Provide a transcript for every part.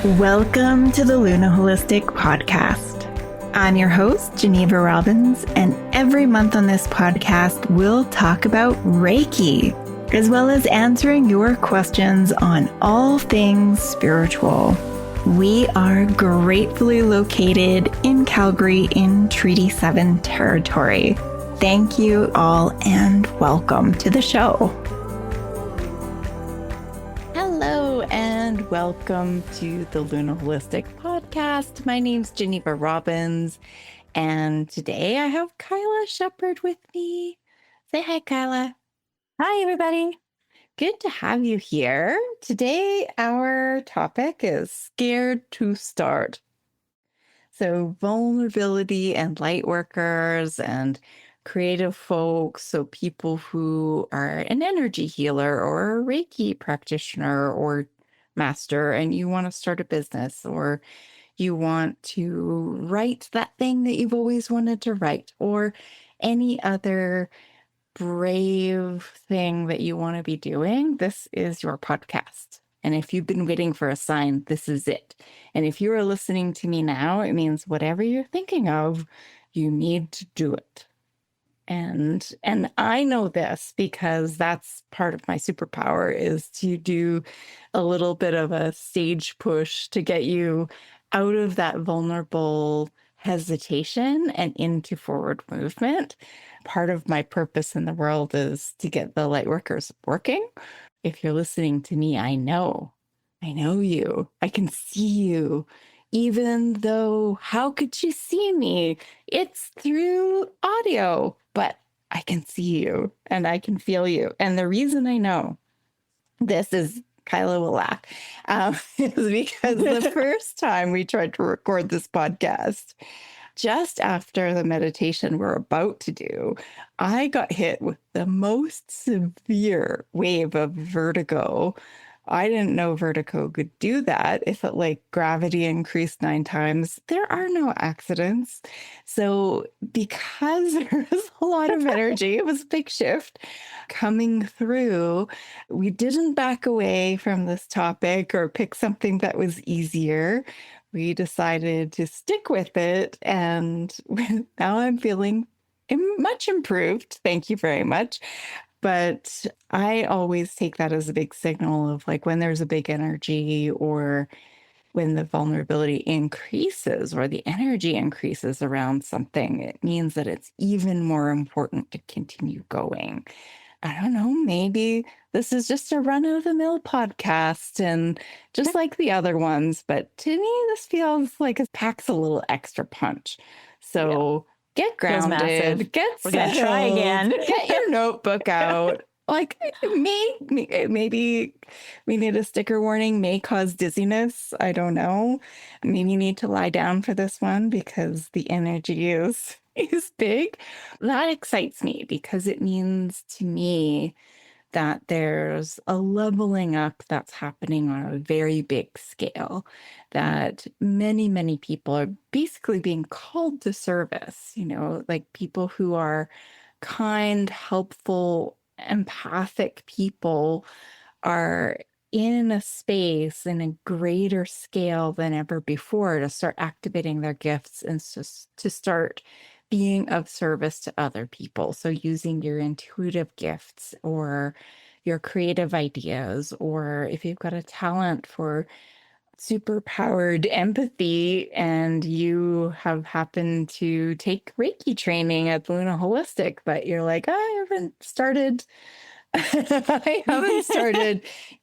Welcome to the Luna Holistic Podcast. I'm your host, Geneva Robbins, and every month on this podcast, we'll talk about Reiki, as well as answering your questions on all things spiritual. We are gratefully located in Calgary in Treaty 7 territory. Thank you all and welcome to the show. Hello and welcome to the Luna Holistic Podcast. My name's Geneva Robbins, and today I have Kyla Shepherd with me. Say hi, Kyla. Hi, everybody. Good to have you here. Today, our topic is scared to start. So vulnerability and light workers and creative folks, so people who are an energy healer or a Reiki practitioner or master, and you want to start a business, or you want to write that thing that you've always wanted to write, or any other brave thing that you want to be doing, this is your podcast. And if you've been waiting for a sign, this is it. And if you are listening to me now, it means whatever you're thinking of, you need to do it. And I know this because that's part of my superpower, is to do a little bit of a stage push to get you out of that vulnerable hesitation and into forward movement. Part of my purpose in the world is to get the Lightworkers working. If you're listening to me, I know you. I can see you. Even though, how could you see me? It's through audio, but I can see you and I can feel you. And the reason I know this is, Kyla will laugh, is because the first time we tried to record this podcast, just after the meditation we're about to do, I got hit with the most severe wave of vertigo. I didn't know vertigo could do that. It felt like gravity increased 9 times. There are no accidents. So because there was a lot of energy, it was a big shift coming through. We didn't back away from this topic or pick something that was easier. We decided to stick with it. And now I'm feeling much improved. Thank you very much. But I always take that as a big signal of, like, when there's a big energy or when the vulnerability increases or the energy increases around something, it means that it's even more important to continue going. I don't know, maybe this is just a run-of-the-mill podcast and just like the other ones, but to me, this feels like it packs a little extra punch. So get grounded, get We're going to try again. Get your notebook out. Like, maybe we need a sticker warning, may cause dizziness. I don't know. Maybe you need to lie down for this one because the energy is big. That excites me because it means to me that there's a leveling up that's happening on a very big scale, that many, many people are basically being called to service, like people who are kind, helpful, empathic people are in a space in a greater scale than ever before to start activating their gifts and to start being of service to other people. So using your intuitive gifts or your creative ideas, or if you've got a talent for superpowered empathy and you have happened to take Reiki training at Luna Holistic, but you're like, I haven't started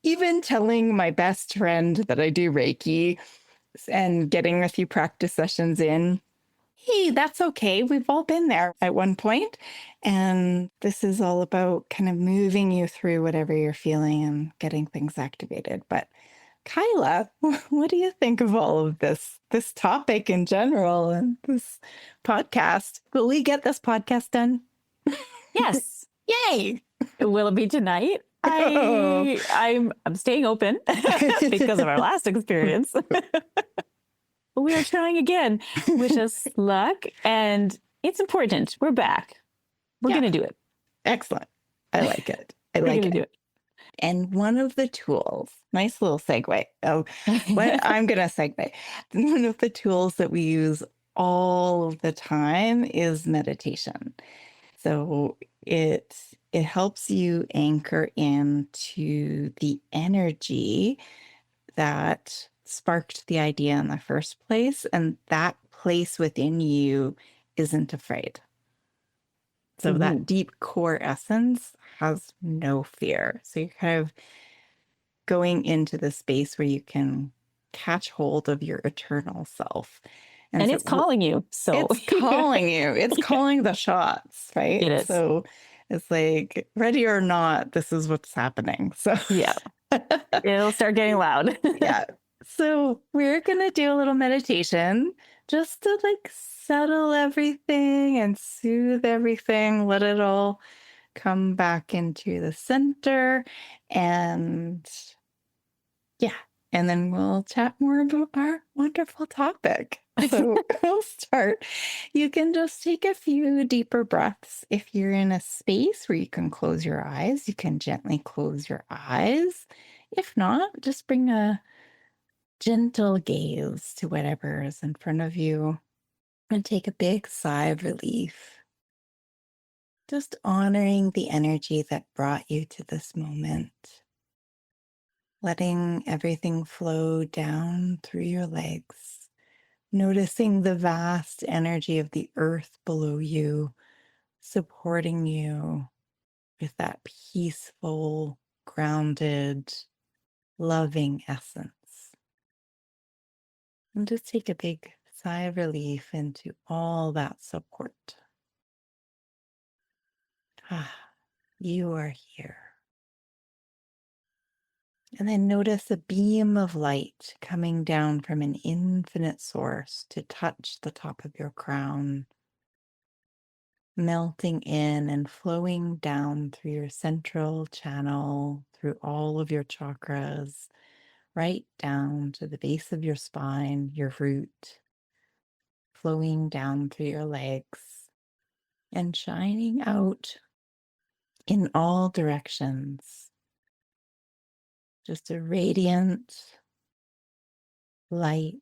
even telling my best friend that I do Reiki and getting a few practice sessions in. Hey, that's okay. We've all been there at one point. And this is all about kind of moving you through whatever you're feeling and getting things activated. But Kyla, what do you think of all of this topic in general and this podcast? Will we get this podcast done? Yes. Yay! Will it be tonight? I'm staying open because of our last experience. But we are trying again. Wish us luck. And it's important. We're back. We're going to do it. Excellent. I like it. I We're like going it. to do it. And one of the tools, nice little segue. Oh, what I'm going to segue. One of the tools that we use all of the time is meditation. So it helps you anchor into the energy that sparked the idea in the first place, and that place within you isn't afraid. So that deep core essence has no fear. So you're kind of going into the space where you can catch hold of your eternal self. And So it's calling you. So it's calling you. It's calling the shots, right? it is. So it's like, ready or not, this is what's happening. So Yeah. It'll start getting loud. yeah. So we're going to do a little meditation just to like settle everything and soothe everything, let it all come back into the center. And yeah. And then we'll chat more about our wonderful topic. So we'll start. You can just take a few deeper breaths. If you're in a space where you can close your eyes, you can gently close your eyes. If not, just bring a gentle gaze to whatever is in front of you and take a big sigh of relief. Just honoring the energy that brought you to this moment. Letting everything flow down through your legs, noticing the vast energy of the earth below you, supporting you with that peaceful, grounded, loving essence. And just take a big sigh of relief into all that support. Ah, you are here. And then notice a beam of light coming down from an infinite source to touch the top of your crown, melting in and flowing down through your central channel, through all of your chakras, right down to the base of your spine, your root, flowing down through your legs and shining out in all directions. Just a radiant light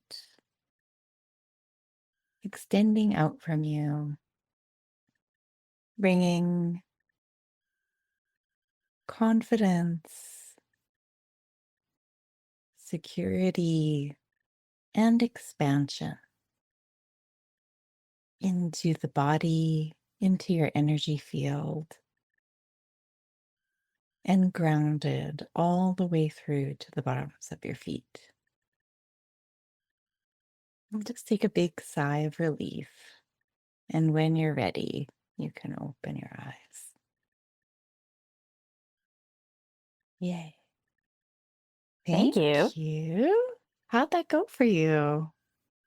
extending out from you, bringing confidence, security, and expansion into the body, into your energy field, and grounded all the way through to the bottoms of your feet. And just take a big sigh of relief. And when you're ready, you can open your eyes. Yay. Thank you. Thank you. How'd that go for you?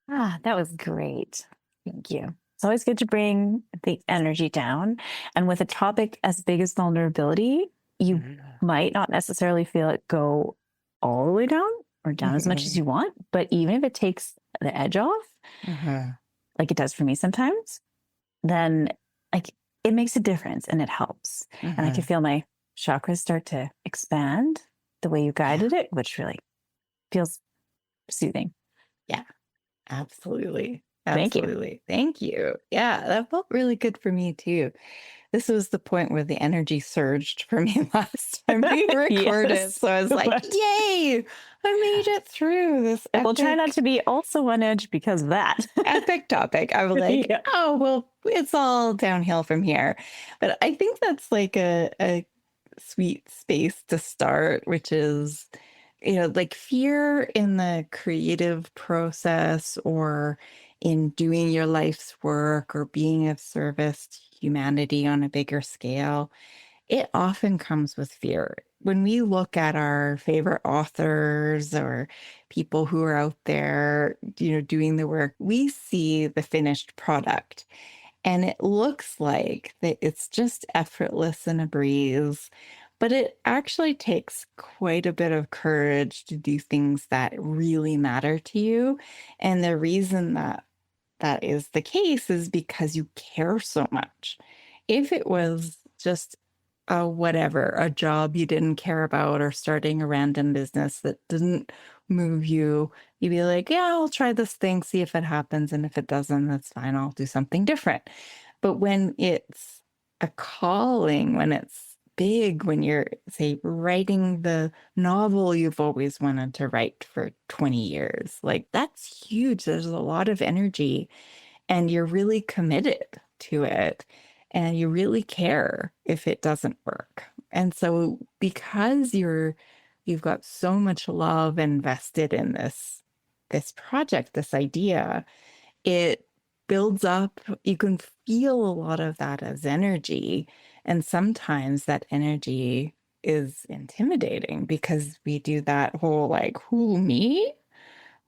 That was great. Thank you. It's always good to bring the energy down. And with a topic as big as vulnerability, you might not necessarily feel it go all the way down or down as much as you want. But even if it takes the edge off, like it does for me sometimes, then like it makes a difference and it helps. And I can feel my chakras start to expand the way you guided it, which really feels soothing. Yeah, absolutely. Thank you. Absolutely. Thank you. Yeah, that felt really good for me too. This was the point where the energy surged for me last time we recorded. Yes. So I was like, yay, I made it through this epic. We'll try not to be also on edge because of that. Epic topic. I was like, oh, well, it's all downhill from here. But I think that's like a sweet space to start, which is, like fear in the creative process or in doing your life's work or being of service to humanity on a bigger scale. It often comes with fear. When we look at our favorite authors or people who are out there, doing the work, we see the finished product. And it looks like that it's just effortless and a breeze, but it actually takes quite a bit of courage to do things that really matter to you. And the reason that that is the case is because you care so much. If it was just whatever, a job you didn't care about or starting a random business that didn't move you, you'd be like, yeah, I'll try this thing, see if it happens. And if it doesn't, that's fine. I'll do something different. But when it's a calling, when it's big, when you're, say, writing the novel you've always wanted to write for 20 years, like that's huge. There's a lot of energy and you're really committed to it and you really care if it doesn't work. And so because you've got so much love invested in this project, this idea, it builds up. You can feel a lot of that as energy. And sometimes that energy is intimidating because we do that whole like, who, me?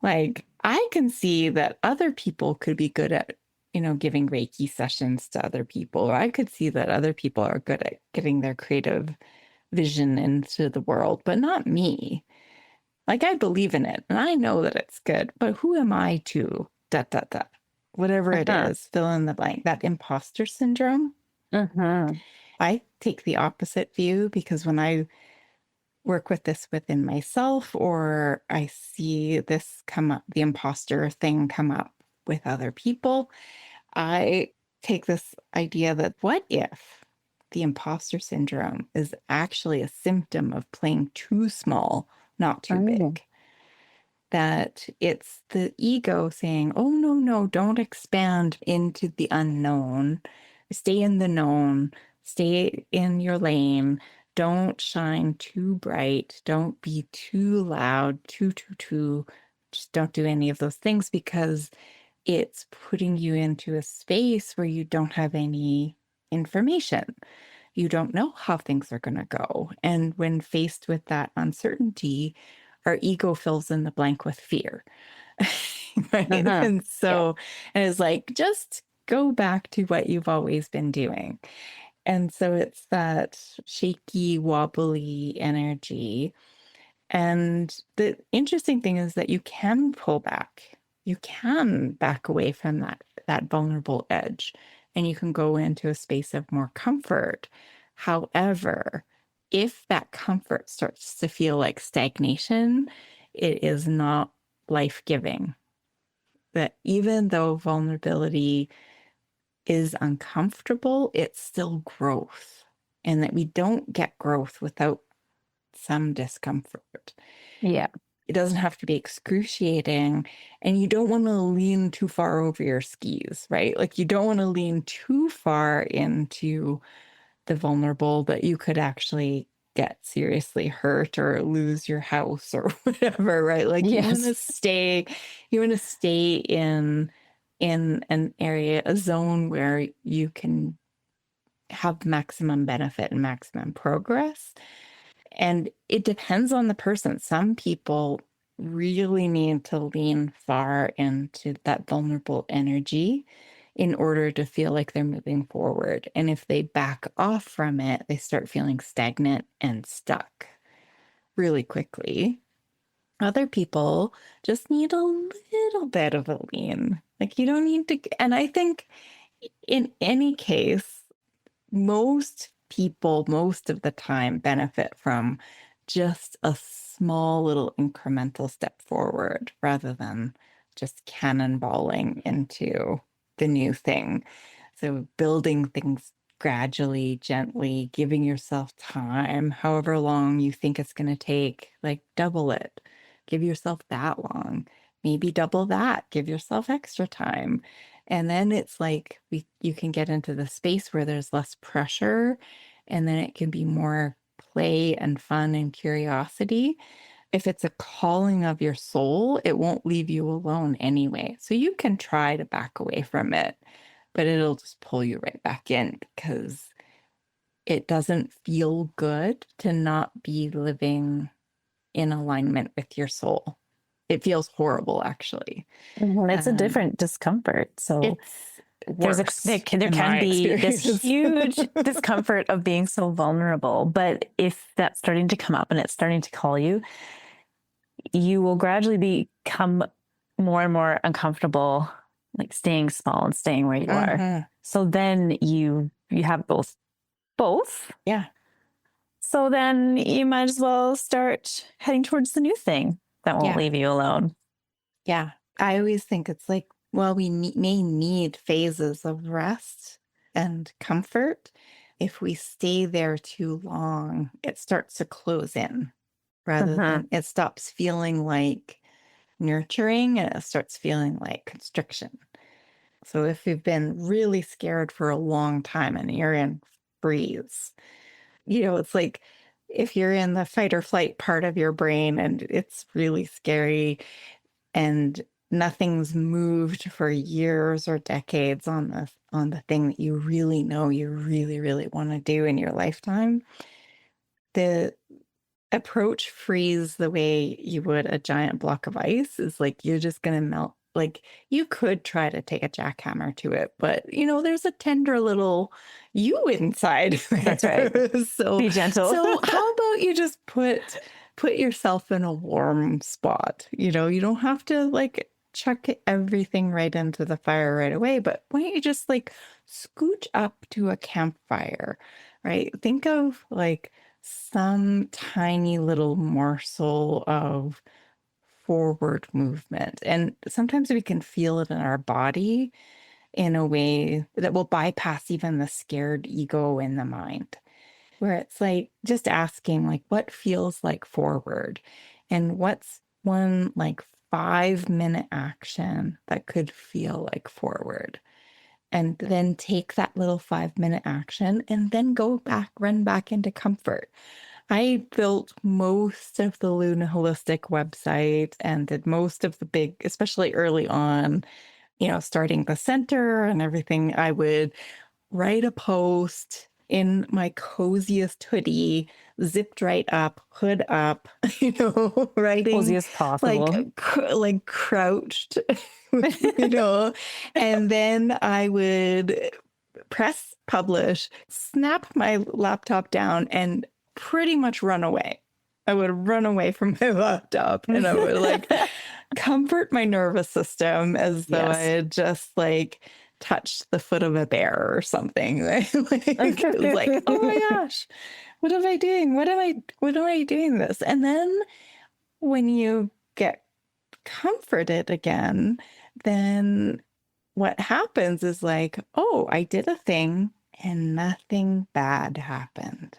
Like, I can see that other people could be good at, giving Reiki sessions to other people, or I could see that other people are good at getting their creative vision into the world, but not me. Like, I believe in it and I know that it's good, but who am I to dot, dot, dot, whatever it Uh-huh. is, fill in the blank, that imposter syndrome. Uh-huh. I take the opposite view because when I work with this within myself, or I see this come up, the imposter thing come up with other people, I take this idea that what if the imposter syndrome is actually a symptom of playing too small, not too Oh. big? That it's the ego saying, oh, no, no, don't expand into the unknown. Stay in the known, stay in your lane. Don't shine too bright. Don't be too loud, too. Just don't do any of those things because it's putting you into a space where you don't have any information. You don't know how things are going to go. And when faced with that uncertainty, our ego fills in the blank with fear. Right. Uh-huh. And Yeah. so, and it's like, just go back to what you've always been doing. And so it's that shaky, wobbly energy. And the interesting thing is that you can pull back. You can back away from that vulnerable edge and you can go into a space of more comfort. However, if that comfort starts to feel like stagnation, it is not life-giving. That even though vulnerability is uncomfortable, it's still growth. And that we don't get growth without some discomfort. Yeah. It doesn't have to be excruciating, and you don't want to lean too far over your skis, right? Like you don't want to lean too far into the vulnerable that you could actually get seriously hurt or lose your house or whatever, right? Like Yes. you want to stay in an area, a zone where you can have maximum benefit and maximum progress. And it depends on the person. Some people really need to lean far into that vulnerable energy in order to feel like they're moving forward. And if they back off from it, they start feeling stagnant and stuck really quickly. Other people just need a little bit of a lean. Like you don't need to, and I think in any case, most people, most of the time, benefit from just a small little incremental step forward rather than just cannonballing into the new thing. So, building things gradually, gently, giving yourself time, however long you think it's going to take, like double it. Give yourself that long, maybe double that, give yourself extra time. And then it's like you can get into the space where there's less pressure, and then it can be more play and fun and curiosity. If it's a calling of your soul, it won't leave you alone anyway. So you can try to back away from it, but it'll just pull you right back in because it doesn't feel good to not be living in alignment with your soul. It feels horrible, actually. Mhm. It's a Um, different discomfort. So it's there worse there in can my be this experience. huge discomfort of being so vulnerable. But if that's starting to come up and it's starting to call you, you will gradually become more and more uncomfortable, like staying small and staying where you are. Mhm. So then you have both Yeah. So then you might as well start heading towards the new thing that won't Yeah. leave you alone. Yeah. I always think it's like, well, we may need phases of rest and comfort. If we stay there too long, it starts to close in rather Mhm. than it stops feeling like nurturing and it starts feeling like constriction. So if you've been really scared for a long time and you're in freeze, it's like if you're in the fight or flight part of your brain and it's really scary and nothing's moved for years or decades on the thing that you really know you really, really want to do in your lifetime, the approach freeze the way you would a giant block of ice is like you're just going to melt. Like you could try to take a jackhammer to it, but there's a tender little you inside That's right. there. so Be gentle. so how about you just put yourself in a warm spot? You don't have to like chuck everything right into the fire right away, but why don't you just like scooch up to a campfire, right? Think of like some tiny little morsel of forward movement. And sometimes we can feel it in our body in a way that will bypass even the scared ego in the mind, where it's like just asking, like, what feels like forward? And what's one like 5-minute action that could feel like forward? And then take that little 5-minute action and then run back into comfort. I built most of the Luna Holistic website and did most of the big, especially early on, starting the center and everything. I would write a post in my coziest hoodie, zipped right up, hood up, Cozy writing as like possible. like crouched, you know, and then I would press publish, snap my laptop down, and pretty much run away. I would run away from my laptop and I would like comfort my nervous system as though I Yes. had just like touched the foot of a bear or something. Like it was like, oh my gosh, what am I doing? What am I doing this? And then when you get comforted again, then what happens is like, oh, I did a thing and nothing bad happened.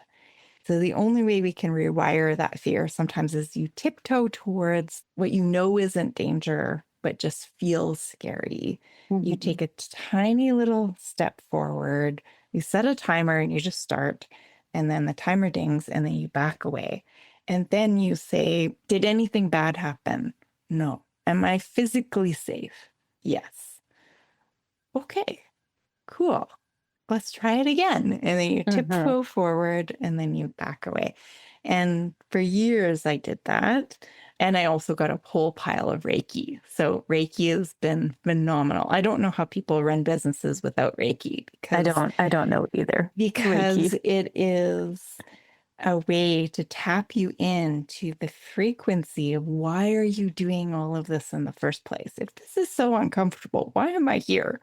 So the only way we can rewire that fear sometimes is you tiptoe towards what you know isn't danger, but just feels scary. You Mhm. take a tiny little step forward, you set a timer and you just start, and then the timer dings and then you back away. And then you say, did anything bad happen? No. Am I physically safe? Yes. Okay, cool. Let's try it again. And then you Mhm. tiptoe forward and then you back away. And for years I did that. And I also got a whole pile of Reiki. So Reiki has been phenomenal. I don't know how people run businesses without Reiki I don't know either. because Reiki. it is a way to tap you into the frequency of why are you doing all of this in the first place? If this is so uncomfortable, why am I here?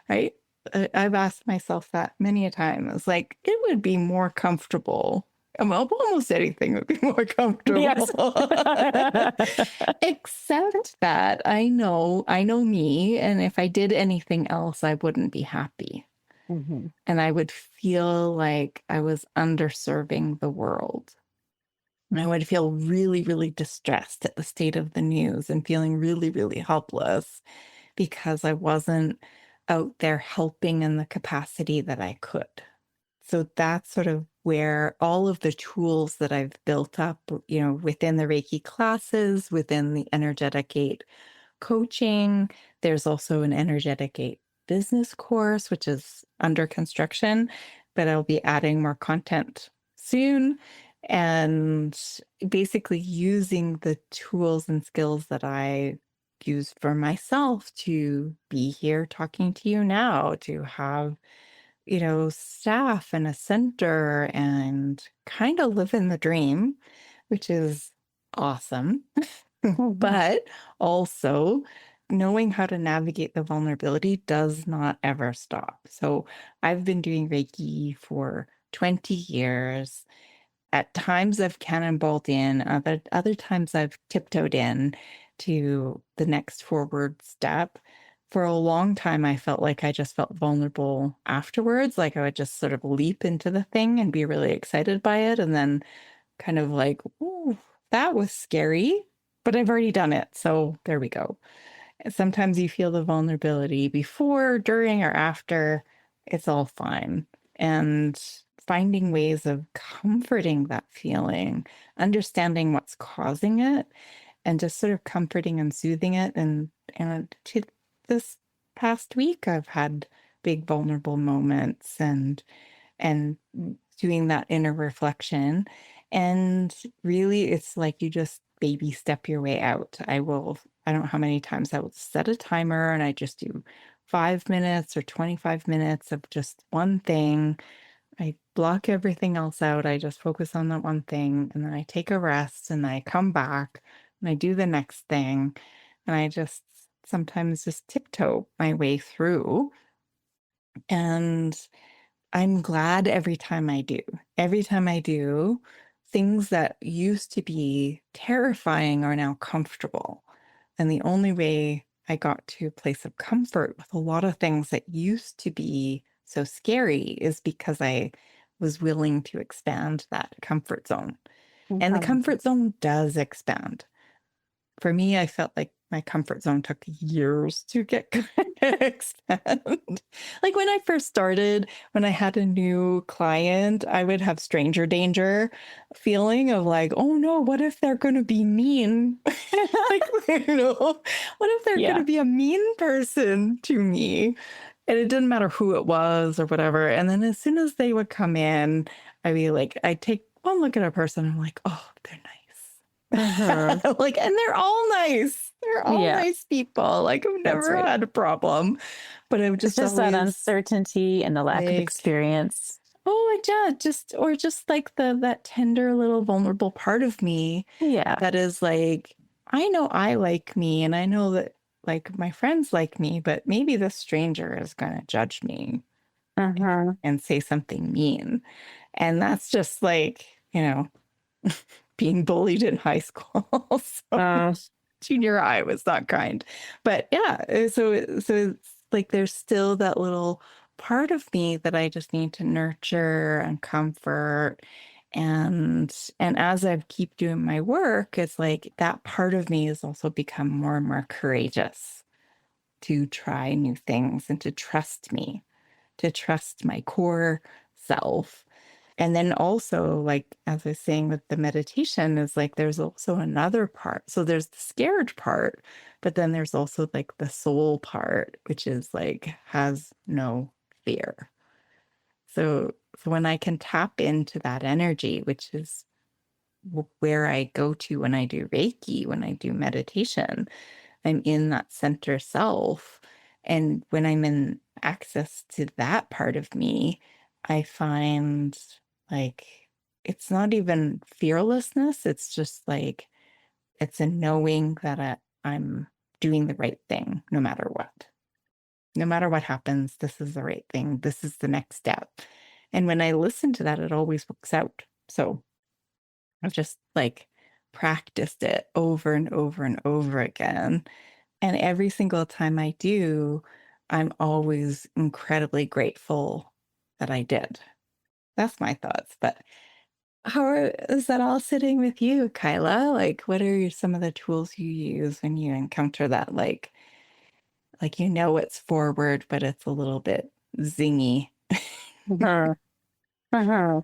Right? I've asked myself that many a time. It's like, it would be more comfortable. Well, almost anything would be more Yes. comfortable. Except that I know me, and if I did anything else, I wouldn't be happy. Mhm. And I would feel like I was underserving the world. And I would feel really, really distressed at the state of the news and feeling really, really helpless because I wasn't out there helping in the capacity that I could. So that's sort of where all of the tools that I've built up, within the Reiki classes, within the Energetic 8 coaching. There's also an Energetic 8 business course, which is under construction, but I'll be adding more content soon. And basically using the tools and skills that I use for myself to be here talking to you now, to have, staff and a center and kind of live in the dream, which is awesome. Mhm. But also, knowing how to navigate the vulnerability does not ever stop. So I've been doing Reiki for 20 years. At times I've cannonballed in, other times I've tiptoed in to the next forward step. For a long time, I felt like I just felt vulnerable afterwards. Like I would just sort of leap into the thing and be really excited by it. And then kind of like, ooh, that was scary, but I've already done it. So there we go. Sometimes you feel the vulnerability before, during, or after. It's all fine. And finding ways of comforting that feeling, understanding what's causing it, and just sort of comforting and soothing it. And to this past week, I've had big vulnerable moments and doing that inner reflection. And really, it's like you just baby step your way out. I don't know how many times I will set a timer and I just do 5 minutes or 25 minutes of just one thing. I block everything else out. I just focus on that one thing. And then I take a rest and I come back and I do the next thing. And I just sometimes just tiptoe my way through. And I'm glad every time I do. Every time I do, things that used to be terrifying are now comfortable. And the only way I got to a place of comfort with a lot of things that used to be so scary is because I was willing to expand that comfort zone. And the comfort zone does expand. For me, I felt like my comfort zone took years to get expand. Like when I first started, when I had a new client, I would have stranger danger feeling of like, oh no, what if they're going to be mean? Like, what if they're going Yeah. to be a mean person to me? And it didn't matter who it was or whatever. And then as soon as they would come in, I'd take one look at a person and I'm like, oh, they're nice. Like, and they're all nice. They're all Yeah. nice people. Like, I've That's never right. had a problem, but I've It's just just that always uncertainty and the lack of like, experience. oh, yeah, just like that tender little vulnerable part of me Yeah. that is like, I know I like me, and I know that like my friends like me, but maybe this stranger is gonna judge me Uh-huh. and say something mean, and that's just like, being bullied in high school. So junior high was not kind. But yeah, so it's like there's still that little part of me that I just need to nurture and comfort. And as I keep doing my work, it's like that part of me has also become more and more courageous to try new things and to trust me, to trust my core self. And then also, like, as I was saying with the meditation, is like there's also another part. So there's the scared part, but then there's also like the soul part, which is like has no fear. So when I can tap into that energy, which is where I go to when I do Reiki, when I do meditation, I'm in that center self. And when I'm in access to that part of me, I find like it's not even fearlessness. It's just like it's a knowing that I'm doing the right thing no matter what. No matter what happens, this is the right thing. This is the next step. And when I listen to that, it always works out. So I've just like practiced it over and over and over again. And every single time I do, I'm always incredibly grateful that I did. That's my thoughts. But is that all sitting with you, Kyla? Like, what are some of the tools you use when you encounter that? Like it's forward, but it's a little bit zingy. Uh-huh. Uh-huh.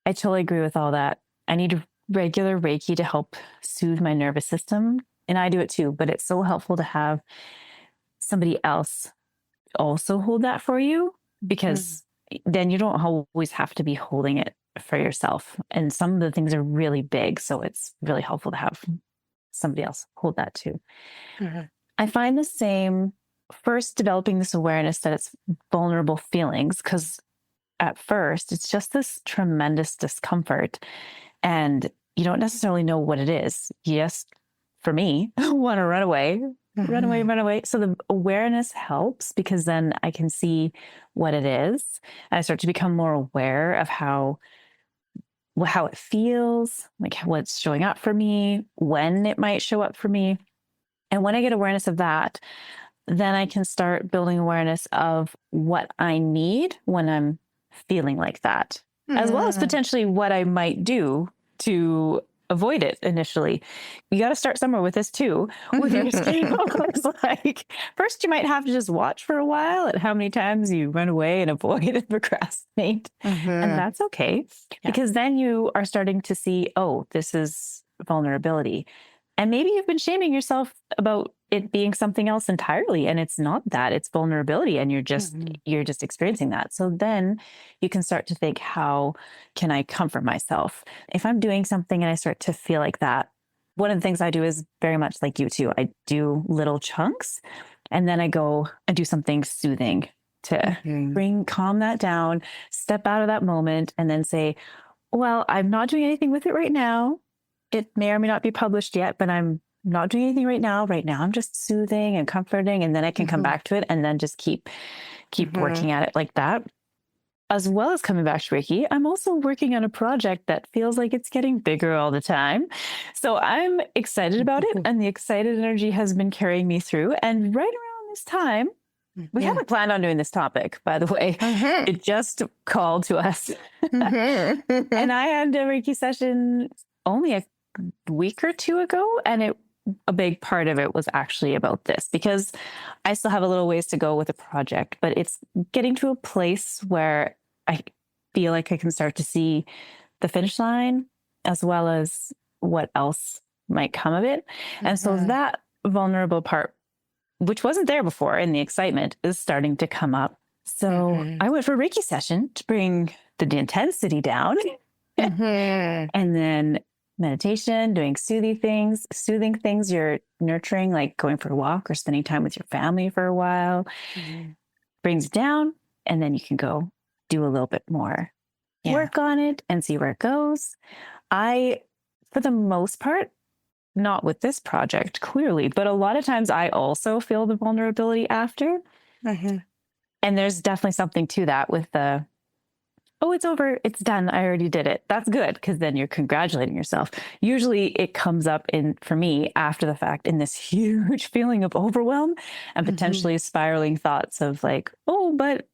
I totally agree with all that. I need regular Reiki to help soothe my nervous system. And I do it too, but it's so helpful to have somebody else also hold that for you because then you don't always have to be holding it for yourself. And some of the things are really big. So it's really helpful to have somebody else hold that too. I find the same first developing this awareness that it's vulnerable feelings because at first it's just this tremendous discomfort and you don't necessarily know what it is. Yes, for me, want to run away, run away, run away. So the awareness helps because then I can see what it is. And I start to become more aware of how how it feels, like what's showing up for me, when it might show up for me. And when I get awareness of that, then I can start building awareness of what I need when I'm feeling like that, as well as potentially what I might do to avoid it initially. You got to start somewhere with this too, with your scales. Like, first, you might have to just watch for a while at how many times you run away and avoid and procrastinate. And that's okay, because then you are starting to see, oh, this is vulnerability. And maybe you've been shaming yourself about it being something else entirely, and it's not that, it's vulnerability, and you're just experiencing that. So then you can start to think, how can I comfort myself? If I'm doing something and I start to feel like that, one of the things I do is very much like you too. I do little chunks, and then I go and do something soothing to calm that down, step out of that moment, and then say, well, I'm not doing anything with it right now. It may or may not be published yet, but I'm not doing anything right now. Right now, I'm just soothing and comforting, and then I can come back to it and then just keep working at it like that. As well as coming back to Reiki, I'm also working on a project that feels like it's getting bigger all the time. So I'm excited about it, and the excited energy has been carrying me through. And right around this time, we haven't planned on doing this topic, by the way. It just called to us. And I had a Reiki session only a week or two ago, and a big part of it was actually about this, because I still have a little ways to go with the project, but it's getting to a place where I feel like I can start to see the finish line, as well as what else might come of it. And so that vulnerable part, which wasn't there before in the excitement, is starting to come up. So I went for a Reiki session to bring the intensity down. And then meditation, doing soothing things you're nurturing, like going for a walk or spending time with your family for a while, brings it down. And then you can go do a little bit more work on it and see where it goes. I, for the most part, not with this project, clearly, but a lot of times I also feel the vulnerability after. And there's definitely something to that with the, oh, it's over, it's done, I already did it. That's good, because then you're congratulating yourself. Usually it comes up for me after the fact, in this huge feeling of overwhelm and potentially spiraling thoughts of like, oh, but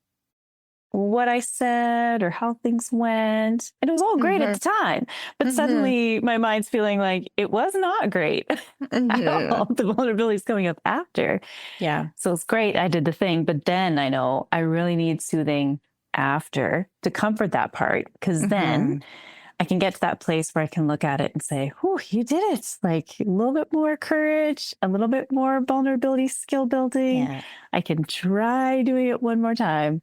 what I said or how things went, and it was all great at the time, but suddenly my mind's feeling like it was not great at all. The vulnerability is coming up after. So it's great, I did the thing, but then I know I really need soothing after to comfort that part, because then I can get to that place where I can look at it and say, oh, you did it. Like a little bit more courage, a little bit more vulnerability, skill building. I can try doing it one more time.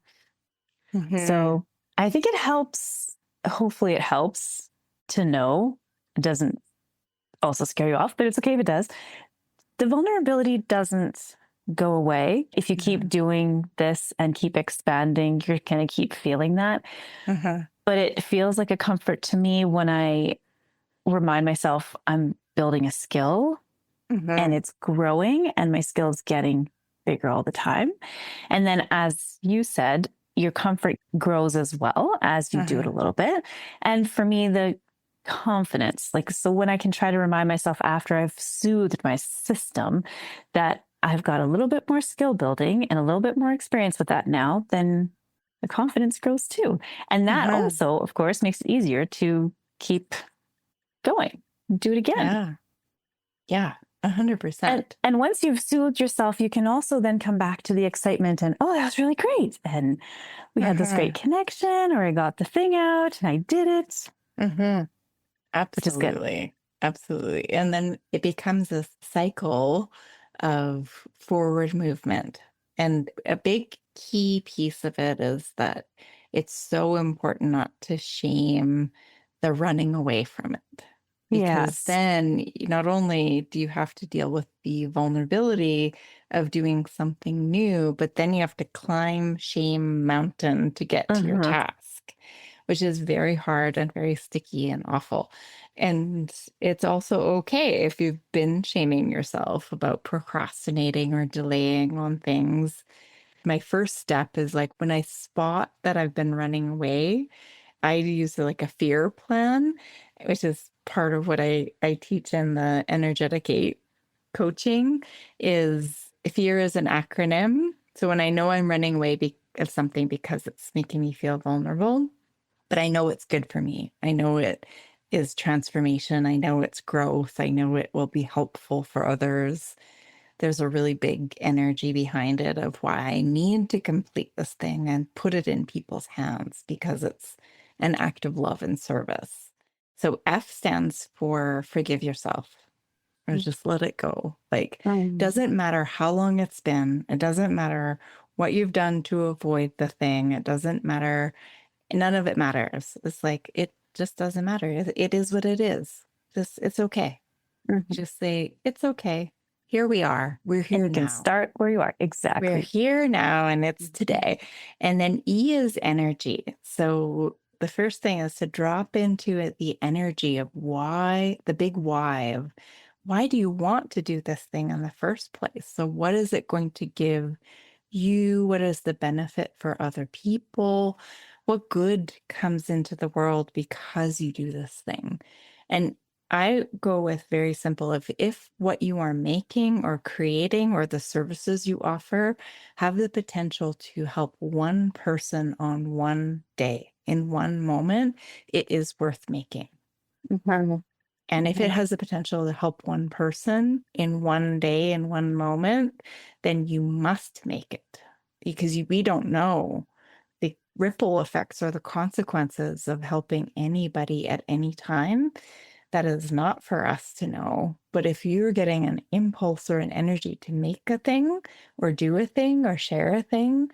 So I think it helps. Hopefully it helps to know. It doesn't also scare you off, but it's okay if it does. The vulnerability doesn't go away. If you keep doing this and keep expanding, you're going to keep feeling that. But it feels like a comfort to me when I remind myself I'm building a skill and it's growing, and my skill's getting bigger all the time. And then, as you said, your comfort grows as well as you do it a little bit. And for me, the confidence, like, so when I can try to remind myself after I've soothed my system that I've got a little bit more skill building and a little bit more experience with that now, then the confidence grows too. And that also, of course, makes it easier to keep going, do it again. 100%. And once you've soothed yourself, you can also then come back to the excitement and, oh, that was really great. And we had this great connection, or I got the thing out and I did it. Absolutely. Absolutely. And then it becomes a cycle of forward movement. And a big key piece of it is that it's so important not to shame the running away from it. Because then not only do you have to deal with the vulnerability of doing something new, but then you have to climb shame mountain to get to your task, which is very hard and very sticky and awful. And it's also okay if you've been shaming yourself about procrastinating or delaying on things. My first step is, like, when I spot that I've been running away, I use like a fear plan, which is part of what I teach in the energetic 8 coaching. Is fear is an acronym. So when I know I'm running away of something because it's making me feel vulnerable, but I know it's good for me. I know it is transformation. I know it's growth. I know it will be helpful for others. There's a really big energy behind it of why I need to complete this thing and put it in people's hands because it's an act of love and service. So F stands for forgive yourself or just let it go. Like, doesn't matter how long it's been. It doesn't matter what you've done to avoid the thing. It doesn't matter. None of it matters. It's like, it just doesn't matter. It is what it is. Just, it's okay. Just say, it's okay. Here we are. We're here And you now. can start where you are. Exactly. We're here now, and it's today. And then E is energy. So the first thing is to drop into it the energy of why, the big why of why do you want to do this thing in the first place? So what is it going to give you? What is the benefit for other people? What good comes into the world because you do this thing? And I go with very simple if what you are making or creating or the services you offer have the potential to help one person on one day in one moment, it is worth making. And if it has the potential to help one person in one day, in one moment, then you must make it because we don't know the ripple effects or the consequences of helping anybody at any time. That is not for us to know. But if you're getting an impulse or an energy to make a thing or do a thing or share a thing,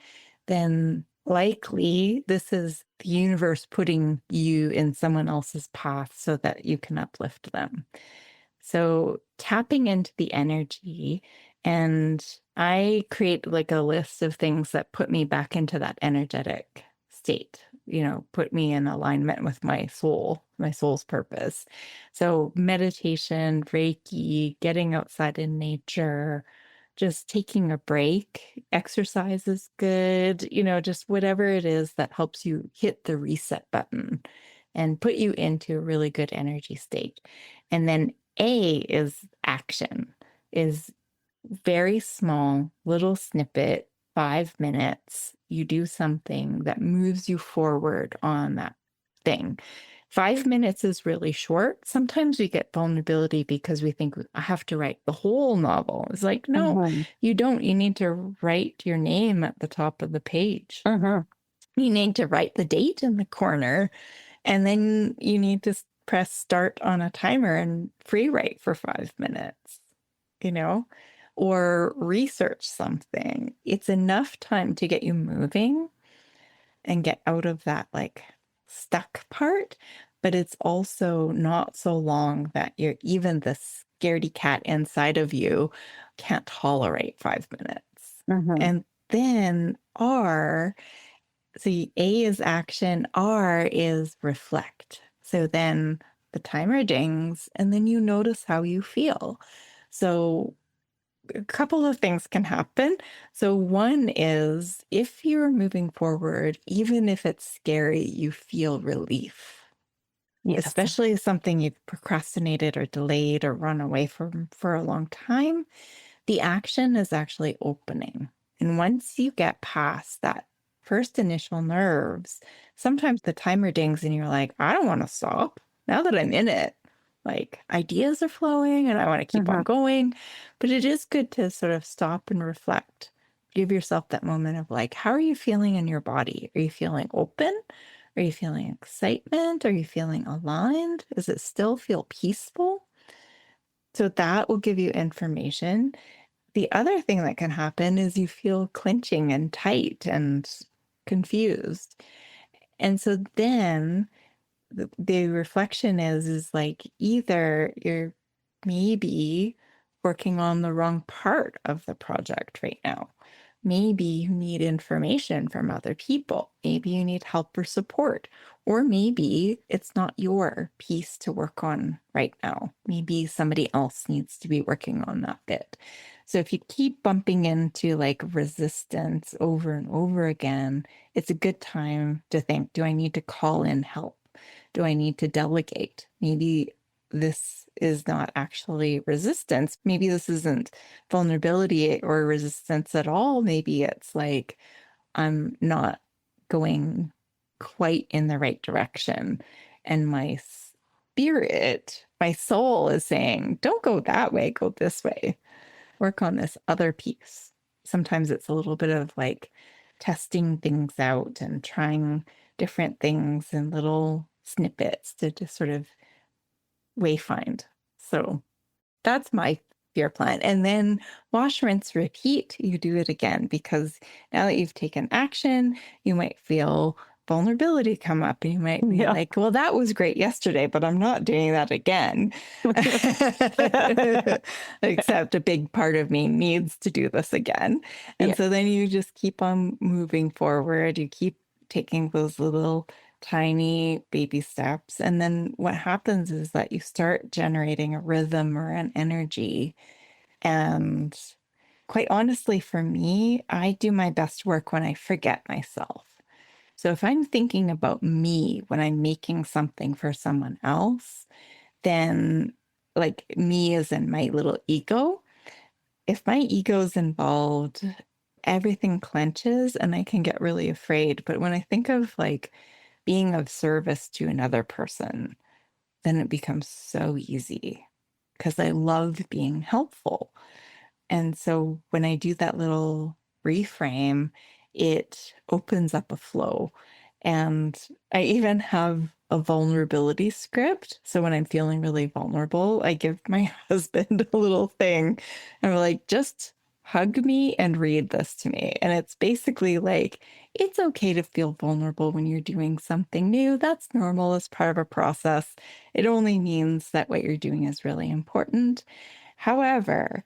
then likely this is the universe putting you in someone else's path so that you can uplift them. So tapping into the energy, and I create like a list of things that put me back into that energetic state, put me in alignment with my soul's purpose. So meditation, Reiki, getting outside in nature, just taking a break, exercise is good, just whatever it is that helps you hit the reset button and put you into a really good energy state. And then A is action, is very small, little snippet, 5 minutes. You do something that moves you forward on that thing. 5 minutes is really short. Sometimes we get vulnerability because we think I have to write the whole novel. It's like, no, you don't. You need to write your name at the top of the page. You need to write the date in the corner. And then you need to press start on a timer and free write for 5 minutes, or research something. It's enough time to get you moving and get out of that like stuck part, but it's also not so long that even the scaredy cat inside of you can't tolerate 5 minutes. And then R, see, A is action, R is reflect. So then the timer dings and then you notice how you feel. So a couple of things can happen. So one is if you're moving forward, even if it's scary, you feel relief. Yes. Especially if something you've procrastinated or delayed or run away from for a long time, the action is actually opening. And once you get past that first initial nerves, sometimes the timer dings and you're like, I don't want to stop. Now that I'm in it, like ideas are flowing and I want to keep on going. But it is good to sort of stop and reflect. Give yourself that moment of like, how are you feeling in your body? Are you feeling open? Are you feeling excitement? Are you feeling aligned? Does it still feel peaceful? So that will give you information. The other thing that can happen is you feel clenching and tight and confused. And so then the reflection is like either you're maybe working on the wrong part of the project right now. Maybe you need information from other people. Maybe you need help or support. Or maybe it's not your piece to work on right now. Maybe somebody else needs to be working on that bit. So if you keep bumping into like resistance over and over again, it's a good time to think, do I need to call in help? Do I need to delegate? Maybe this is not actually resistance. Maybe this isn't vulnerability or resistance at all. Maybe it's like I'm not going quite in the right direction. And my spirit, my soul is saying, don't go that way, go this way. Work on this other piece. Sometimes it's a little bit of like testing things out and trying different things in little snippets to just sort of wayfind. So that's my fear plan. And then wash, rinse, repeat. You do it again because now that you've taken action, you might feel vulnerability come up and you might be like, well, that was great yesterday, but I'm not doing that again. Except a big part of me needs to do this again. And so then you just keep on moving forward. You keep taking those little tiny baby steps. And then what happens is that you start generating a rhythm or an energy. And quite honestly, for me, I do my best work when I forget myself. So if I'm thinking about me when I'm making something for someone else, then like me as in my little ego, if my ego's involved, everything clenches and I can get really afraid. But when I think of like being of service to another person, then it becomes so easy because I love being helpful. And so when I do that little reframe, it opens up a flow. And I even have a vulnerability script. So when I'm feeling really vulnerable, I give my husband a little thing. And I'm like, just hug me and read this to me. And it's basically like, it's okay to feel vulnerable when you're doing something new. That's normal as part of a process. It only means that what you're doing is really important. However,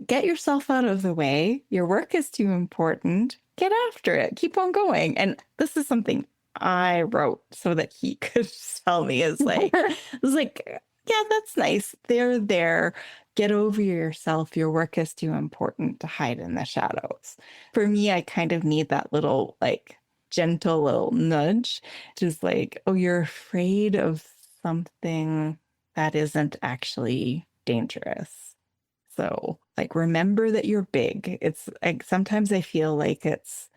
get yourself out of the way. Your work is too important. Get after it. Keep on going. And this is something I wrote so that he could tell me is like, it's like, yeah, that's nice. They're there. Get over yourself. Your work is too important to hide in the shadows. For me, I kind of need that little like gentle little nudge, just like, oh, you're afraid of something that isn't actually dangerous. So, like, remember that you're big. It's like sometimes I feel like it's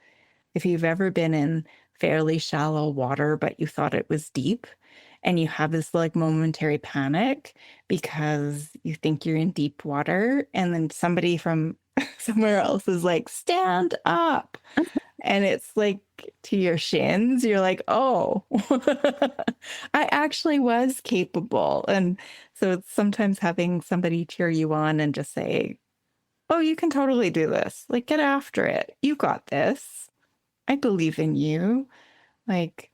if you've ever been in fairly shallow water, but you thought it was deep, and you have this like momentary panic because you think you're in deep water, and then somebody from somewhere else is like, stand up. And it's like to your shins, you're like, oh, I actually was capable. And so it's sometimes having somebody cheer you on and just say, oh, you can totally do this. Like, get after it. You got this. I believe in you. Like,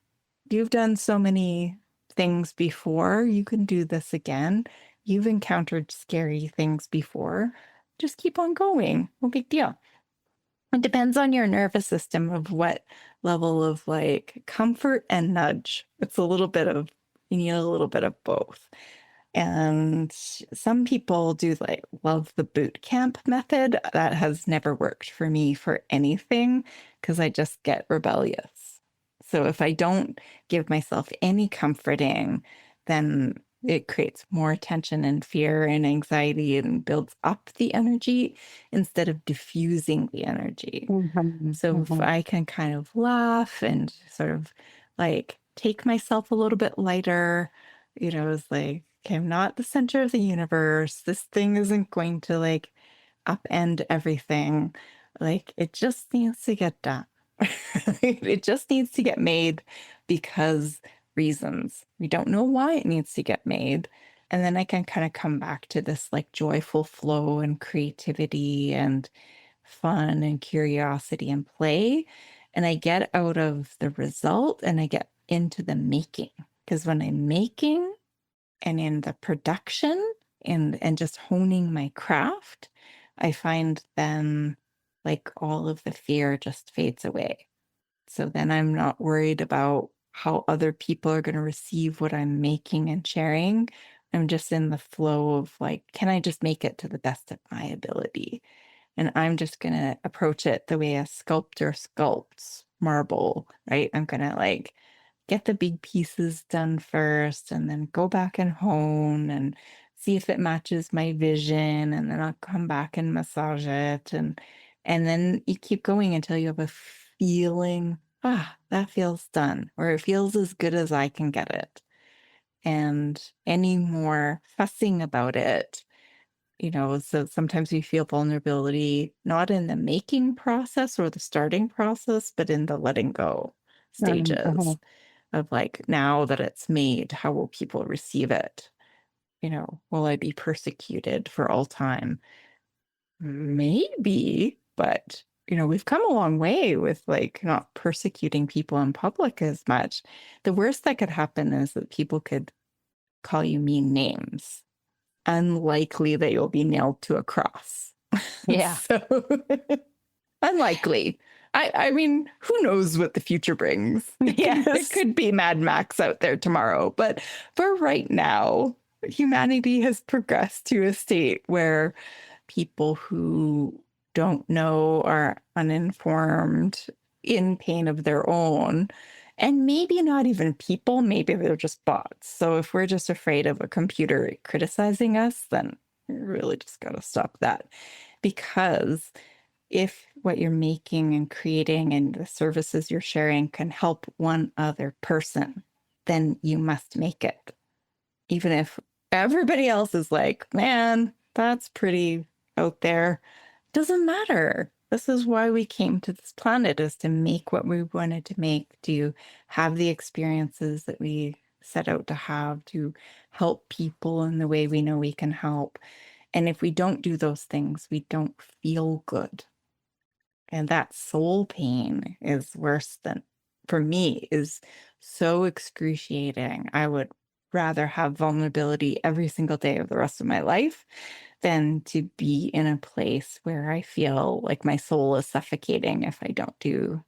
you've done so many things before. You can do this again. You've encountered scary things before. Just keep on going. No big deal. It depends on your nervous system of what level of like comfort and nudge. It's a little bit of, you need a little bit of both. And some people do like love the boot camp method. That has never worked for me for anything because I just get rebellious. So if I don't give myself any comforting, then it creates more tension and fear and anxiety and builds up the energy instead of diffusing the energy. So if I can kind of laugh and sort of like take myself a little bit lighter, it's like, okay, I'm not the center of the universe. This thing isn't going to like upend everything. Like it just needs to get done. It just needs to get made because reasons. We don't know why it needs to get made. And then I can kind of come back to this like joyful flow and creativity and fun and curiosity and play. And I get out of the result and I get into the making. Because when I'm making and in the production and just honing my craft, I find then like all of the fear just fades away. So then I'm not worried about how other people are going to receive what I'm making and sharing. I'm just in the flow of like, can I just make it to the best of my ability? And I'm just going to approach it the way a sculptor sculpts marble, right? I'm going to like get the big pieces done first and then go back and hone and see if it matches my vision, and then I'll come back and massage it, and then you keep going until you have a feeling, that feels done, or it feels as good as I can get it. And any more fussing about it, so sometimes we feel vulnerability not in the making process or the starting process, but in the letting go stages of like, now that it's made, how will people receive it? Will I be persecuted for all time? Maybe, but we've come a long way with like not persecuting people in public as much. The worst that could happen is that people could call you mean names. Unlikely that you'll be nailed to a cross. Yeah. So unlikely. I mean, who knows what the future brings? It could be Mad Max out there tomorrow. But for right now, humanity has progressed to a state where people who don't know, are uninformed, in pain of their own, and maybe not even people, maybe they're just bots. So if we're just afraid of a computer criticizing us, then we really just got to stop that. Because if what you're making and creating and the services you're sharing can help one other person, then you must make it. Even if everybody else is like, man, that's pretty out there. Doesn't matter. This is why we came to this planet, is to make what we wanted to make, to have the experiences that we set out to have, to help people in the way we know we can help. And if we don't do those things, we don't feel good. And that soul pain is worse than, for me, is so excruciating. I would rather have vulnerability every single day of the rest of my life than to be in a place where I feel like my soul is suffocating if I don't do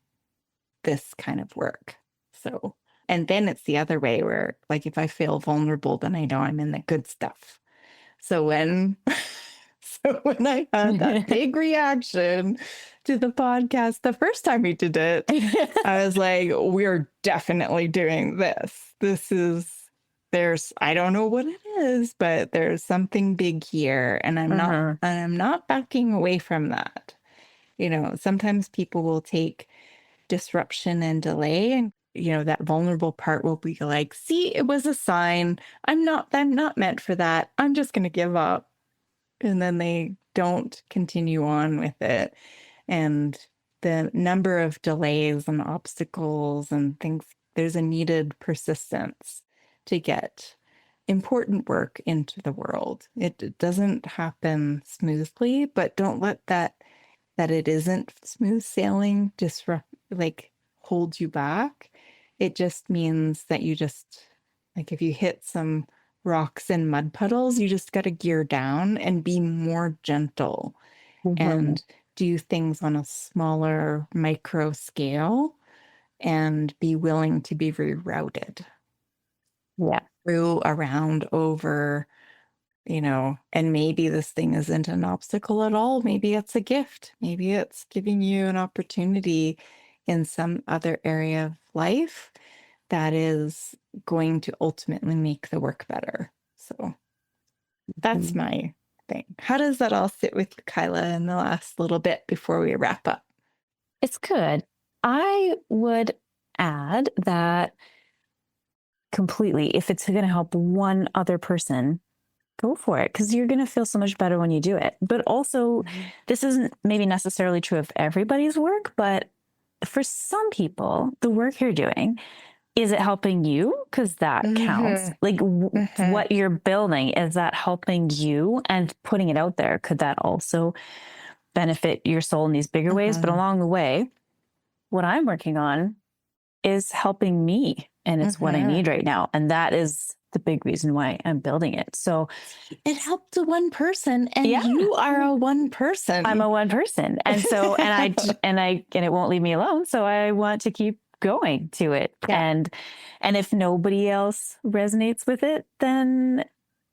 this kind of work. So, and then it's the other way where, like, if I feel vulnerable, then I know I'm in the good stuff. So when I had that big reaction to the podcast the first time we did it, I was like, we're definitely doing this. I don't know what it is, but there's something big here, and I'm not backing away from that. Sometimes people will take disruption and delay, and that vulnerable part will be like, see, it was a sign. I'm not meant for that. I'm just going to give up. And then they don't continue on with it. And the number of delays and obstacles and things, there's a needed persistence to get important work into the world. It doesn't happen smoothly, but don't let that it isn't smooth sailing hold you back. It just means that you just, like, if you hit some rocks and mud puddles, you just got to gear down and be more gentle and do things on a smaller micro scale and be willing to be rerouted. Through, around, over, and maybe this thing isn't an obstacle at all. Maybe it's a gift. Maybe it's giving you an opportunity in some other area of life that is going to ultimately make the work better. So that's my thing. How does that all sit with you, Kyla, in the last little bit before we wrap up? It's good. I would add that completely, if it's going to help one other person, go for it, because you're going to feel so much better when you do it. But also, this isn't maybe necessarily true of everybody's work, but for some people, the work you're doing, is it helping you? Because that counts. Like what you're building, is that helping you and putting it out there? Could that also benefit your soul in these bigger ways? But along the way, what I'm working on is helping me, and it's what I need right now. And that is the big reason why I'm building it. So it helped the one person, and you are a one person. I'm a one person. And so, and it won't leave me alone. So I want to keep going to it. And if nobody else resonates with it, then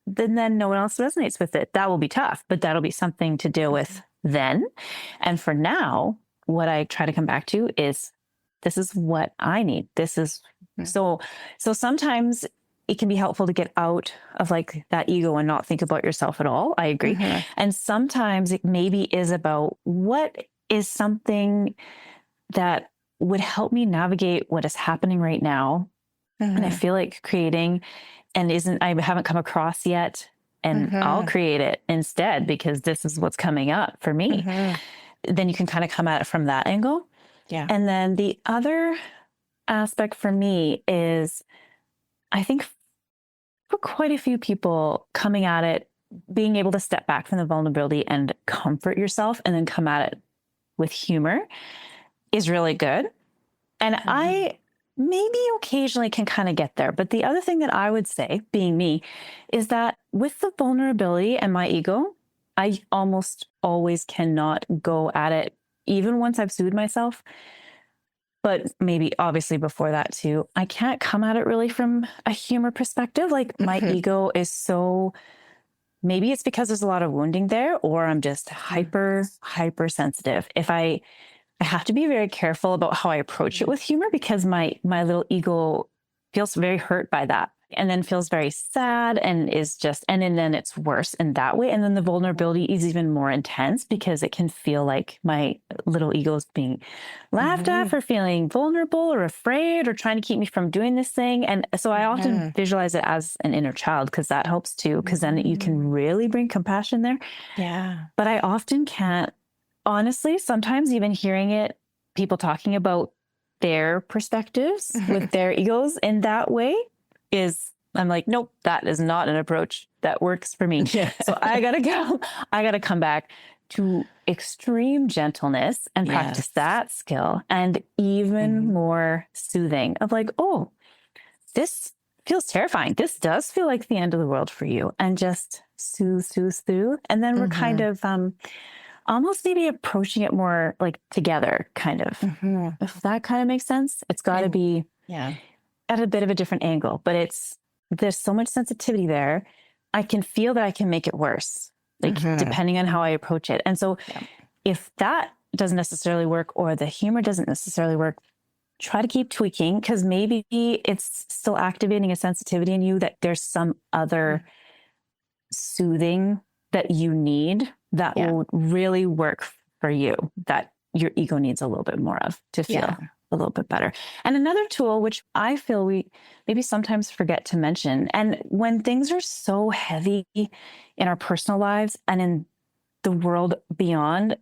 no one else resonates with it. That will be tough, but that'll be something to deal with then. And for now, what I try to come back to is, this is what I need. This is so sometimes it can be helpful to get out of like that ego and not think about yourself at all. I agree. And sometimes it maybe is about what is something that would help me navigate what is happening right now. And I feel like creating and I haven't come across yet. And I'll create it instead because this is what's coming up for me. Then you can kind of come at it from that angle. Yeah. And then the other aspect for me is, I think for quite a few people coming at it, being able to step back from the vulnerability and comfort yourself and then come at it with humor is really good. And I maybe occasionally can kind of get there. But the other thing that I would say, being me, is that with the vulnerability and my ego, I almost always cannot go at it, even once I've soothed myself. But maybe obviously before that too, I can't come at it really from a humor perspective. Like my ego is so, maybe it's because there's a lot of wounding there, or I'm just hyper sensitive. If I have to be very careful about how I approach it with humor, because my little ego feels very hurt by that, and then feels very sad and is just, and then it's worse in that way. And then the vulnerability is even more intense because it can feel like my little ego is being laughed at for feeling vulnerable or afraid or trying to keep me from doing this thing. And so I often visualize it as an inner child, because that helps too, because then you can really bring compassion there. Yeah. But I often can't, honestly, sometimes even hearing it, people talking about their perspectives with their egos in that way, I'm like, nope, that is not an approach that works for me. So I gotta come back to extreme gentleness and practice that skill, and even more soothing of like, oh, this feels terrifying. This does feel like the end of the world for you, and just soothe through. And then we're kind of almost maybe approaching it more like together, kind of, if that kind of makes sense. It's got to be at a bit of a different angle, but there's so much sensitivity there. I can feel that I can make it worse, like depending on how I approach it. And so if that doesn't necessarily work, or the humor doesn't necessarily work, try to keep tweaking, because maybe it's still activating a sensitivity in you that there's some other soothing that you need that will really work for you, that your ego needs a little bit more of to feel a little bit better. And another tool, which I feel we maybe sometimes forget to mention, and when things are so heavy in our personal lives and in the world beyond,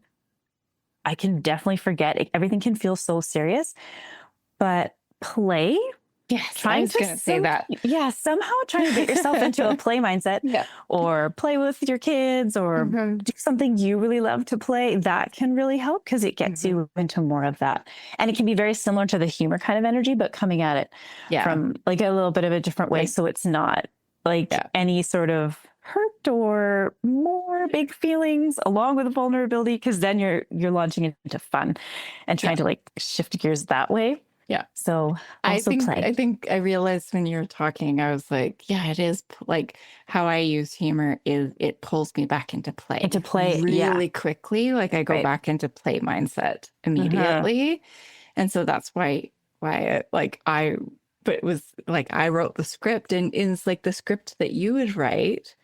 I can definitely forget. Everything can feel so serious, but play. Yes, I was going to say that. Yeah, somehow trying to get yourself into a play mindset, or play with your kids, or do something you really love to play. That can really help, because it gets you into more of that. And it can be very similar to the humor kind of energy, but coming at it from like a little bit of a different way. So it's not like any sort of hurt or more big feelings along with the vulnerability, because then you're launching into fun and trying to like shift gears that way. Yeah. So I think I realized when you were talking, I was like, it is like how I use humor is it pulls me back into play. Really quickly. Like I go back into play mindset immediately. And so that's why but it was like I wrote the script, and it's like the script that you would write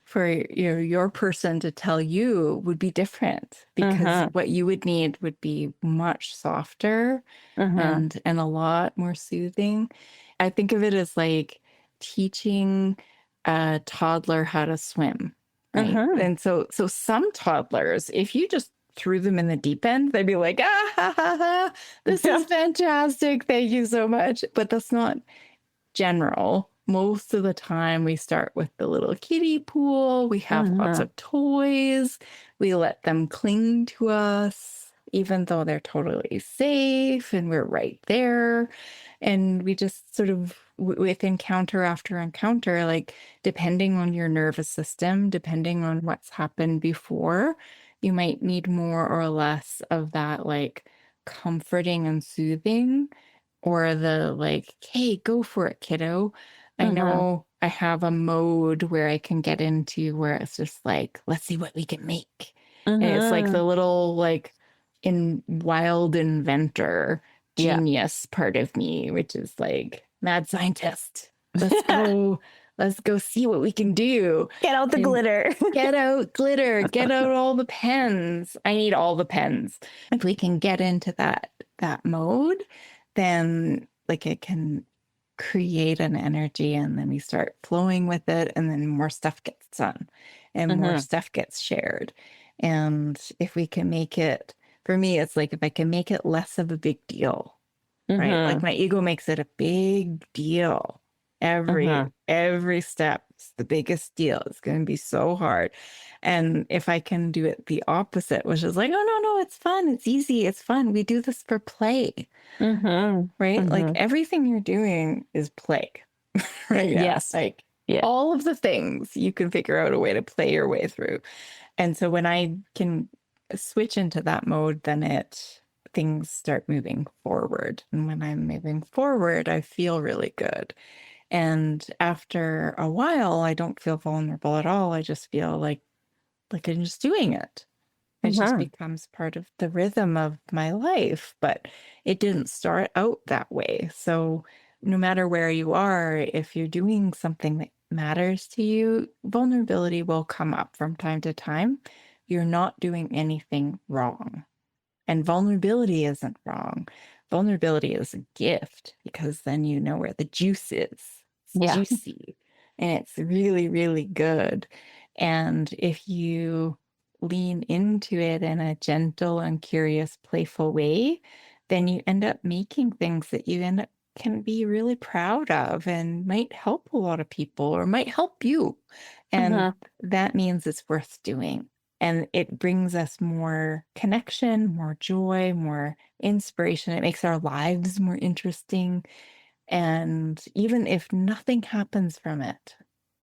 for your person to tell you would be different, because what you would need would be much softer and a lot more soothing. I think of it as like teaching a toddler how to swim, right? And so some toddlers, if you just threw them in the deep end, they'd be like, this is fantastic, thank you so much. But that's not general. Most of the time we start with the little kiddie pool. We have lots of toys. We let them cling to us, even though they're totally safe and we're right there. And we just sort of with encounter after encounter, like depending on your nervous system, depending on what's happened before, you might need more or less of that like comforting and soothing, or the like, hey, go for it, kiddo. I Mm-hmm. know I have a mode where I can get into where it's just like, let's see what we can make. And it's like Mm-hmm. the little like in wild inventor Yeah. genius part of me, which is like mad scientist. Let's go see what we can do. Get out the And glitter. get out glitter, get out all the pens. I need all the pens. If we can get into that mode, then like it can create an energy, and then we start flowing with it, and then more stuff gets done and more Mm-hmm. stuff gets shared. And if we can make it, for me, it's like if I can make it less of a big deal, right? Like Mm-hmm. my ego makes it a big deal. Mm-hmm. Every step is the biggest deal. It's going to be so hard. And if I can do it the opposite, which is like, oh no, it's fun, it's easy, it's fun. We do this for play, Mm-hmm. right? Like Mm-hmm. everything you're doing is play right now. Yes. Like Yeah. all of the things you can figure out a way to play your way through. And so when I can switch into that mode, then things start moving forward. And when I'm moving forward, I feel really good. And after a while, I don't feel vulnerable at all. I just feel like I'm just doing it. It just Mm-hmm. becomes part of the rhythm of my life, but it didn't start out that way. So no matter where you are, if you're doing something that matters to you, vulnerability will come up from time to time. You're not doing anything wrong. And vulnerability isn't wrong. Vulnerability is a gift because then you know where the juice is. It's Yeah. juicy and it's really, really good. And if you lean into it in a gentle and curious, playful way, then you end up making things that you end up can be really proud of and might help a lot of people or might help you. And Mm-hmm. that means it's worth doing. And it brings us more connection, more joy, more inspiration. It makes our lives more interesting. And even if nothing happens from it,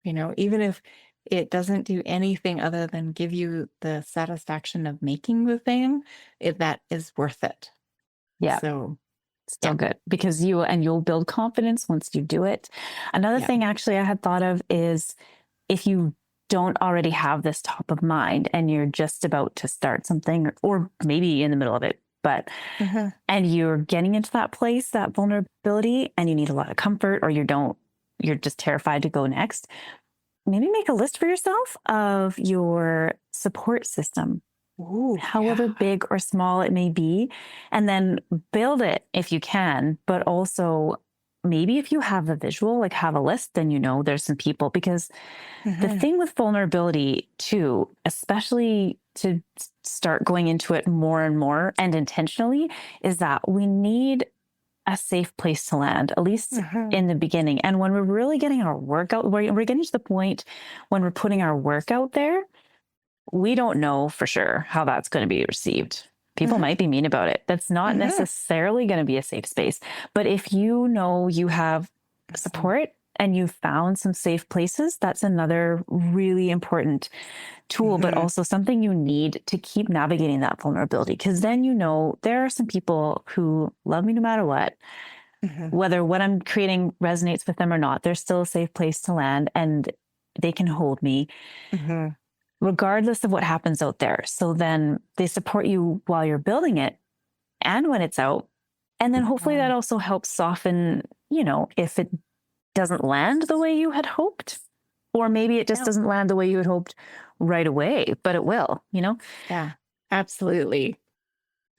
even if it doesn't do anything other than give you the satisfaction of making the thing, that is worth it. Yeah. So, Still yeah, good because you'll build confidence once you do it. Another yeah. thing actually I had thought of is if you don't already have this top of mind and you're just about to start something or maybe in the middle of it, but Uh-huh. and you're getting into that place, that vulnerability, and you need a lot of comfort or you're just terrified to go next, maybe make a list for yourself of your support system, Ooh, however yeah. big or small it may be, and then build it if you can. But also, maybe if you have a visual, like have a list, then there's some people. Because the Uh-huh. thing with vulnerability, too, especially to start going into it more and more and intentionally, is that we need a safe place to land, at least Uh-huh. in the beginning. And when we're really getting our work out, we're getting to the point when we're putting our work out there, we don't know for sure how that's going to be received. People Uh-huh. might be mean about it. That's not Uh-huh. necessarily going to be a safe space. But if you know you have Awesome. support and you've found some safe places, that's another really important tool, but Uh-huh. also something you need to keep navigating that vulnerability. Because then there are some people who love me no matter what, Uh-huh. whether what I'm creating resonates with them or not. There's still a safe place to land and they can hold me Uh-huh. regardless of what happens out there. So then they support you while you're building it and when it's out. And then hopefully that Uh-huh. also helps soften, if it doesn't land the way you had hoped, or maybe it just Yeah. doesn't land the way you had hoped right away, but it will. Yeah, absolutely.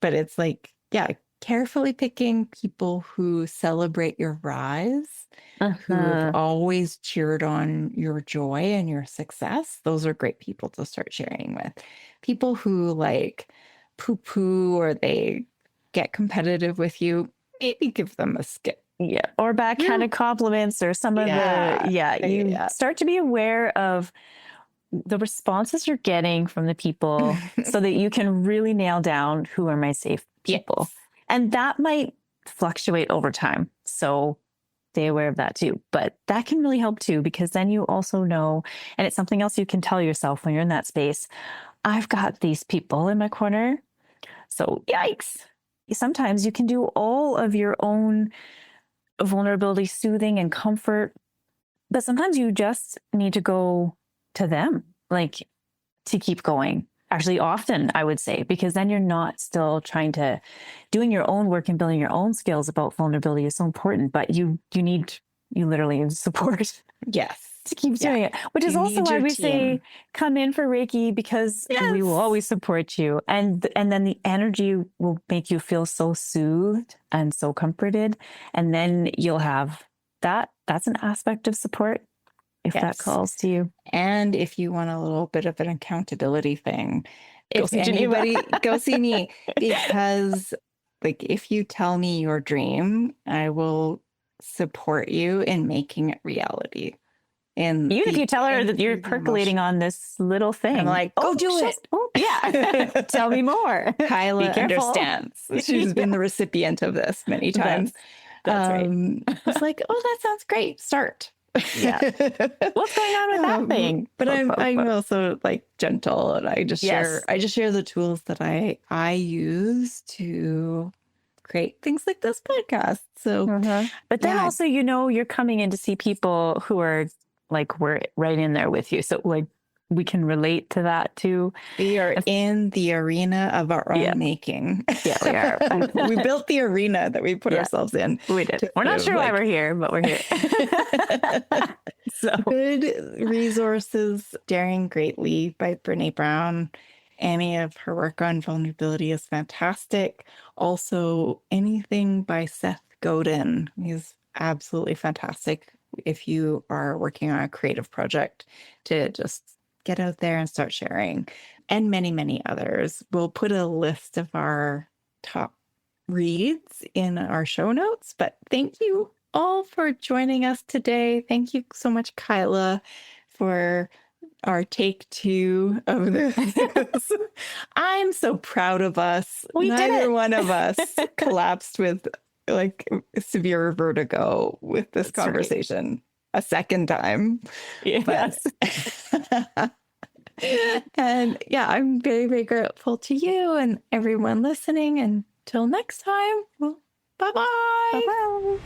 But it's like, yeah, carefully picking people who celebrate your rise, who have Uh-huh. always cheered on your joy and your success. Those are great people to start sharing with. People who like poo poo or they get competitive with you, maybe give them a skip. Yeah. Or You're, backhanded compliments or some of yeah, you yeah. start to be aware of the responses you're getting from the people so that you can really nail down who are my safe people. Yes. And that might fluctuate over time. So stay aware of that too. But that can really help too, because then you also know, and it's something else you can tell yourself when you're in that space. I've got these people in my corner. So yikes. Sometimes you can do all of your own vulnerability, soothing and comfort, but sometimes you just need to go to them, like, to keep going. Actually, often I would say, because then you're not still doing your own work and building your own skills about vulnerability is so important, but you literally need support. Yes. To keep doing it, which is also why we say come in for Reiki, because we will always support you. And then the energy will make you feel so soothed and so comforted. And then you'll have that's an aspect of support if that calls to you. And if you want a little bit of an accountability thing, go see me, because like, if you tell me your dream, I will support you in making it reality. And even if you tell her that you're percolating on this little thing, I'm like, go do it. Oh, yeah. Tell me more. Kyla understands. She's been the recipient of this many times. That's right. It's like, oh, that sounds great. Start. Yeah. What's going on with that thing? But I'm also like gentle, and I just share the tools that I use to create things like this podcast. So, but then also, you're coming in to see people who are like, we're right in there with you. So like, we can relate to that too. We are in the arena of our own making. Yeah, we are. We built the arena that we put ourselves in. We did. We're not sure why we're here, but we're here. So good resources. Daring Greatly by Brené Brown. Any of her work on vulnerability is fantastic. Also, anything by Seth Godin. He's absolutely fantastic if you are working on a creative project to just get out there and start sharing. And many, many others. We'll put a list of our top reads in our show notes. But thank you all for joining us today. Thank you so much, Kyla, for our take 2 of this. I'm so proud of us. Neither one of us collapsed with like severe vertigo with this conversation a second time. Yes. And I'm very, very grateful to you and everyone listening. Until next time, well, bye-bye. Bye-bye.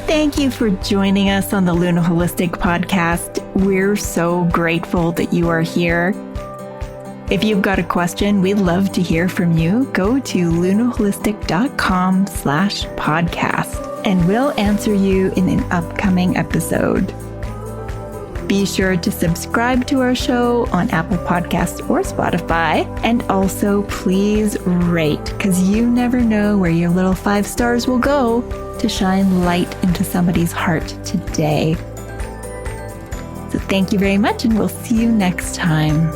Thank you for joining us on the Luna Holistic Podcast. We're so grateful that you are here. If you've got a question, we'd love to hear from you. Go to lunaholistic.com/podcast and we'll answer you in an upcoming episode. Be sure to subscribe to our show on Apple Podcasts or Spotify. And also please rate, because you never know where your little 5 stars will go to shine light into somebody's heart today. So thank you very much, and we'll see you next time.